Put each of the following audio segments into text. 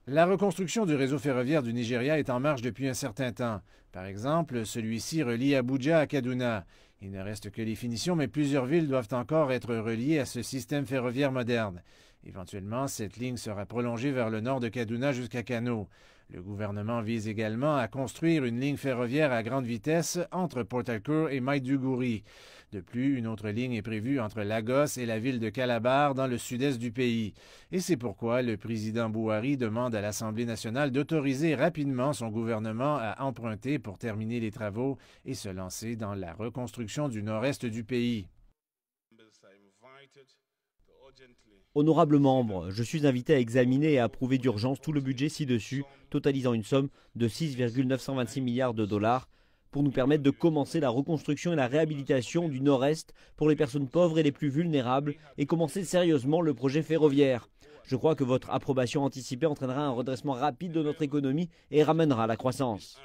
La reconstruction du réseau ferroviaire du Nigeria est en marche depuis un certain temps. Par exemple, celui-ci relie Abuja à Kaduna. Il ne reste que les finitions, mais plusieurs villes doivent encore être reliées à ce système ferroviaire moderne. Éventuellement, cette ligne sera prolongée vers le nord de Kaduna jusqu'à Kano. Le gouvernement vise également à construire une ligne ferroviaire à grande vitesse entre Port Harcourt et Maiduguri. De plus, une autre ligne est prévue entre Lagos et la ville de Calabar dans le sud-est du pays. Et c'est pourquoi le président Buhari demande à l'Assemblée nationale d'autoriser rapidement son gouvernement à emprunter pour terminer les travaux et se lancer dans la reconstruction du nord-est du pays. Honorables membres, je suis invité à examiner et à approuver d'urgence tout le budget ci-dessus, totalisant une somme de 6,926 milliards de dollars, pour nous permettre de commencer la reconstruction et la réhabilitation du Nord-Est pour les personnes pauvres et les plus vulnérables et commencer sérieusement le projet ferroviaire. Je crois que votre approbation anticipée entraînera un redressement rapide de notre économie et ramènera la croissance.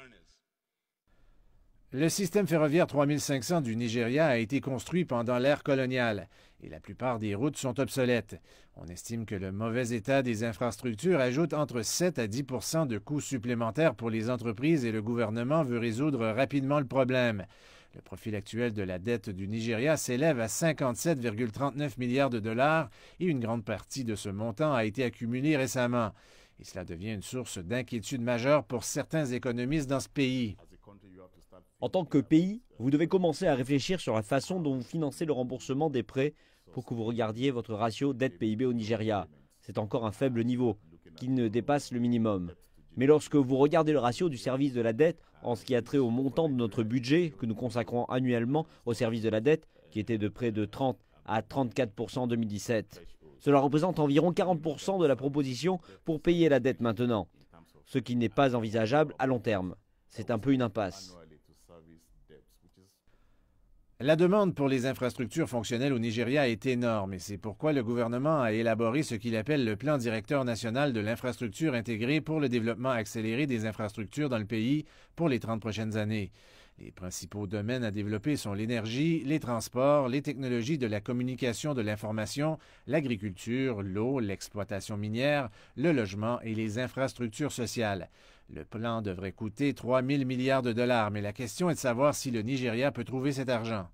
Le système ferroviaire 3500 du Nigeria a été construit pendant l'ère coloniale et la plupart des routes sont obsolètes. On estime que le mauvais état des infrastructures ajoute entre 7 à 10 % de coûts supplémentaires pour les entreprises et le gouvernement veut résoudre rapidement le problème. Le profil actuel de la dette du Nigeria s'élève à 57,39 milliards de dollars et une grande partie de ce montant a été accumulée récemment. Et cela devient une source d'inquiétude majeure pour certains économistes dans ce pays. En tant que pays, vous devez commencer à réfléchir sur la façon dont vous financez le remboursement des prêts pour que vous regardiez votre ratio dette-PIB au Nigeria. C'est encore un faible niveau, qui ne dépasse le minimum. Mais lorsque vous regardez le ratio du service de la dette en ce qui a trait au montant de notre budget que nous consacrons annuellement au service de la dette, qui était de près de 30 à 34 % en 2017, cela représente environ 40 % de la proposition pour payer la dette maintenant, ce qui n'est pas envisageable à long terme. C'est un peu une impasse. La demande pour les infrastructures fonctionnelles au Nigeria est énorme et c'est pourquoi le gouvernement a élaboré ce qu'il appelle le plan directeur national de l'infrastructure intégrée pour le développement accéléré des infrastructures dans le pays pour les 30 prochaines années. Les principaux domaines à développer sont l'énergie, les transports, les technologies de la communication de l'information, l'agriculture, l'eau, l'exploitation minière, le logement et les infrastructures sociales. Le plan devrait coûter 3 000 milliards de dollars, mais la question est de savoir si le Nigeria peut trouver cet argent.